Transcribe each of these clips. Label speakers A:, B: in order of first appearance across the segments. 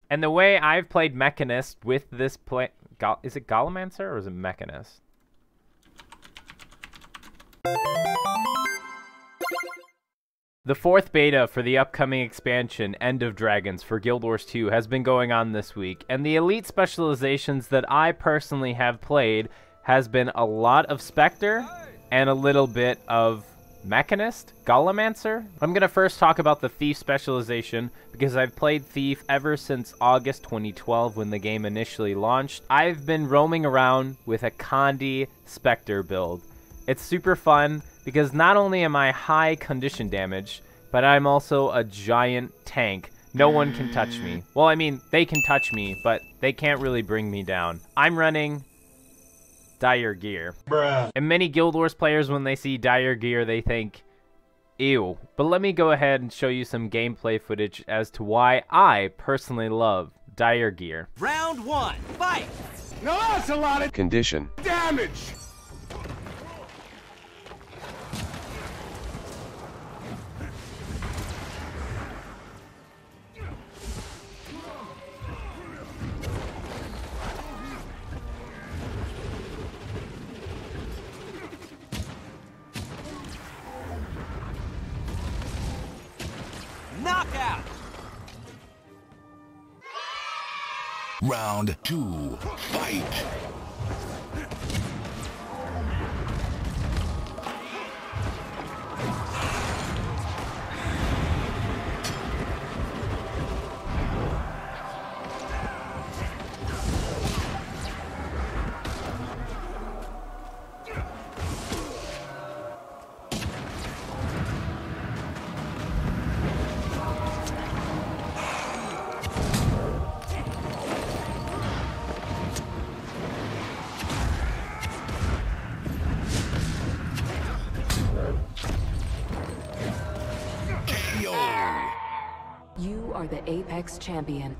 A: And the way I've played Mechanist with this play... Is it Gallimancer or is it Mechanist? The fourth beta for the upcoming expansion, End of Dragons, for Guild Wars 2 has been going on this week, and the elite specializations that I personally have played has been a lot of Specter and a little bit of Mechanist, Gallimancer. I'm going to first talk about the Thief specialization because I've played Thief ever since August 2012 when the game initially launched. I've been roaming around with a Condi Specter build. It's super fun because not only am I high condition damage, but I'm also a giant tank. No one can touch me. Well, I mean, they can touch me, but they can't really bring me down. I'm running dire gear. Bruh. And many Guild Wars players, when they see dire gear, they think, ew. But let me go ahead and show you some gameplay footage as to why I personally love dire gear.
B: Round one, fight!
C: No, that's a lot of
D: condition
C: damage!
B: Knockout!
E: Round two, fight!
F: You are the Apex champion.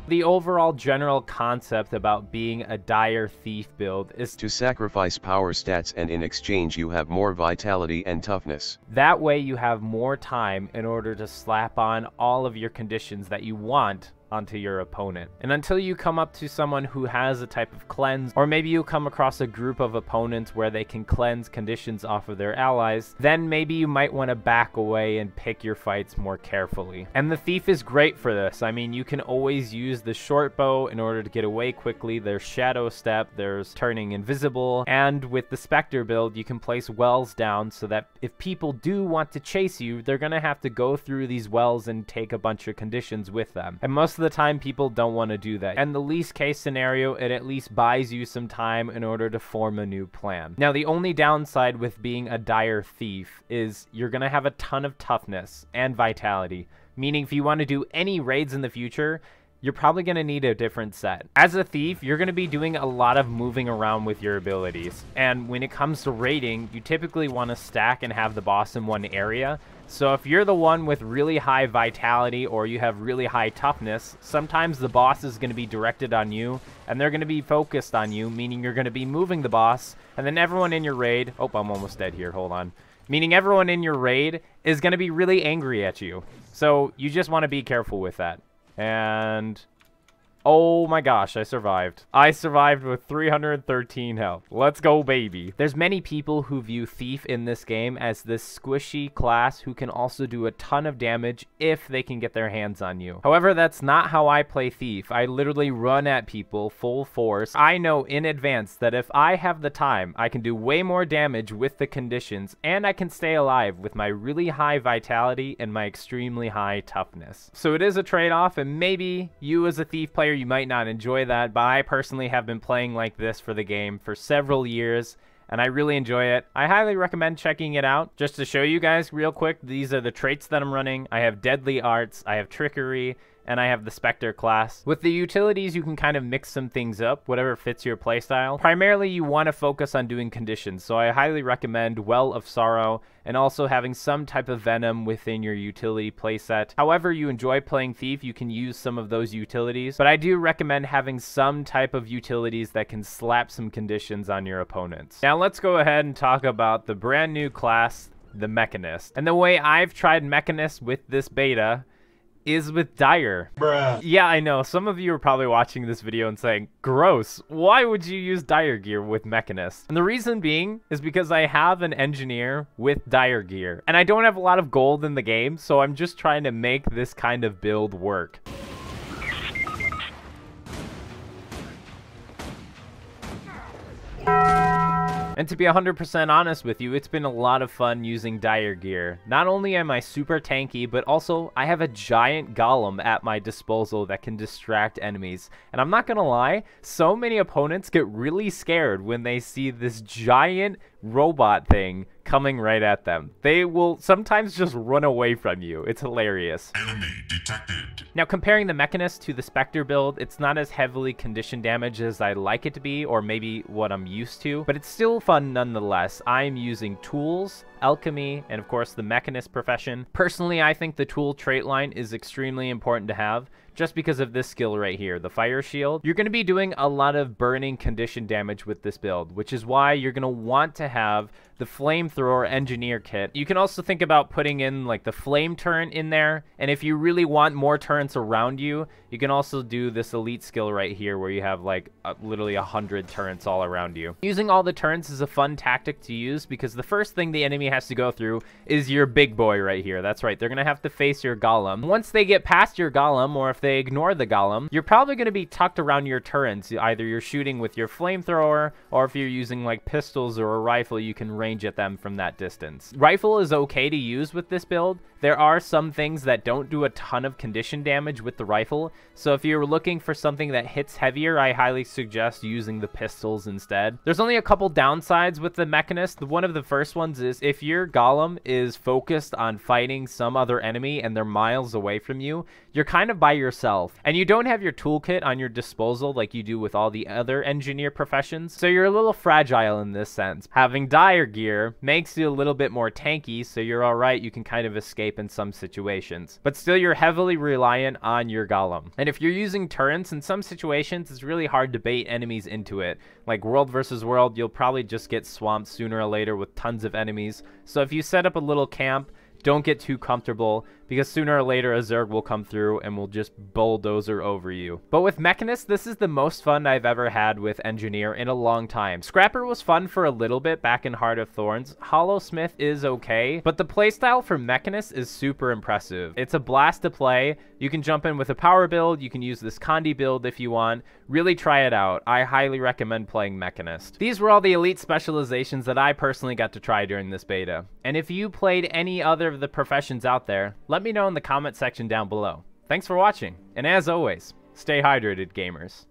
A: The overall general concept about being a dire thief build is
D: to sacrifice power stats, and in exchange you have more vitality and toughness.
A: That way you have more time in order to slap on all of your conditions that you want onto your opponent. And until you come up to someone who has a type of cleanse, or maybe you come across a group of opponents where they can cleanse conditions off of their allies, then maybe you might want to back away and pick your fights more carefully. And the Thief is great for this. I mean, you can always use the short bow in order to get away quickly. There's Shadow Step, there's turning invisible, and with the Specter build, you can place wells down so that if people do want to chase you, they're gonna have to go through these wells and take a bunch of conditions with them. And most of the time people don't want to do that. And the least case scenario, it at least buys you some time in order to form a new plan. Now, the only downside with being a dire thief is you're gonna have a ton of toughness and vitality, meaning if you want to do any raids in the future, you're probably going to need a different set. As a thief, you're going to be doing a lot of moving around with your abilities. And when it comes to raiding, you typically want to stack and have the boss in one area. So if you're the one with really high vitality or you have really high toughness, sometimes the boss is going to be directed on you and they're going to be focused on you, meaning you're going to be moving the boss, and then everyone in your raid... Oh, I'm almost dead here. Hold on. Meaning everyone in your raid is going to be really angry at you. So you just want to be careful with that. And oh my gosh, I survived. I survived with 313 health. Let's go, baby. There's many people who view Thief in this game as this squishy class who can also do a ton of damage if they can get their hands on you. However, that's not how I play Thief. I literally run at people full force. I know in advance that if I have the time, I can do way more damage with the conditions, and I can stay alive with my really high vitality and my extremely high toughness. So it is a trade-off, and maybe you as a Thief player, you might not enjoy that, but I personally have been playing like this for the game for several years, and I really enjoy it. I highly recommend checking it out. Just to show you guys real quick, these are the traits that I'm running. I have Deadly Arts, I have Trickery, and I have the Specter class. With the utilities, you can kind of mix some things up, whatever fits your playstyle. Primarily, you want to focus on doing conditions, so I highly recommend Well of Sorrow, and also having some type of Venom within your utility playset. However you enjoy playing Thief, you can use some of those utilities, but I do recommend having some type of utilities that can slap some conditions on your opponents. Now let's go ahead and talk about the brand new class, the Mechanist. And the way I've tried Mechanist with this beta is with Dire.
C: Bruh.
A: Yeah, I know. Some of you are probably watching this video and saying, gross, why would you use Dire gear with Mechanist? And the reason being is because I have an engineer with Dire gear, and I don't have a lot of gold in the game, so I'm just trying to make this kind of build work. And to be 100% honest with you, it's been a lot of fun using Dire gear. Not only am I super tanky, but also I have a giant golem at my disposal that can distract enemies. And I'm not gonna lie, so many opponents get really scared when they see this giant robot thing coming right at them. They will sometimes just run away from you. It's hilarious.
B: Enemy detected.
A: Now, comparing the Mechanist to the Specter build, it's not as heavily condition damage as I'd like it to be, or maybe what I'm used to, but it's still fun nonetheless. I'm using tools, alchemy, and of course the Mechanist profession. Personally, I think the tool trait line is extremely important to have, just because of this skill right here, the fire shield. You're going to be doing a lot of burning condition damage with this build, which is why you're going to want to have the flamethrower engineer kit. You can also think about putting in like the flame turret in there, and if you really want more turrets around you, you can also do this elite skill right here where you have like literally 100 turrets all around you. Using all the turrets is a fun tactic to use because the first thing the enemy has to go through is your big boy right here. That's right, they're going to have to face your golem. Once they get past your golem, or if they ignore the golem, you're probably going to be tucked around your turrets. Either you're shooting with your flamethrower, or if you're using like pistols or a rifle, you can range at them from that distance. Rifle is okay to use with this build. There are some things that don't do a ton of condition damage with the rifle, so if you're looking for something that hits heavier, I highly suggest using the pistols instead. There's only a couple downsides with the Mechanist. One of the first ones is if your golem is focused on fighting some other enemy and they're miles away from you, you're kind of by yourself, and you don't have your toolkit on your disposal like you do with all the other engineer professions, so you're a little fragile in this sense. Having Dire gear makes you a little bit more tanky, so you're alright, you can kind of escape in some situations. But still, you're heavily reliant on your golem. And if you're using turrets, in some situations, it's really hard to bait enemies into it. Like world versus world, you'll probably just get swamped sooner or later with tons of enemies. So if you set up a little camp, don't get too comfortable, because sooner or later a Zerg will come through and will just bulldozer over you. But with Mechanist, this is the most fun I've ever had with Engineer in a long time. Scrapper was fun for a little bit back in Heart of Thorns. Hollowsmith is okay, but the playstyle for Mechanist is super impressive. It's a blast to play. You can jump in with a power build, you can use this Condi build if you want. Really try it out. I highly recommend playing Mechanist. These were all the elite specializations that I personally got to try during this beta. And if you played any other of the professions out there, let me know in the comment section down below. Thanks for watching, and as always, stay hydrated, gamers.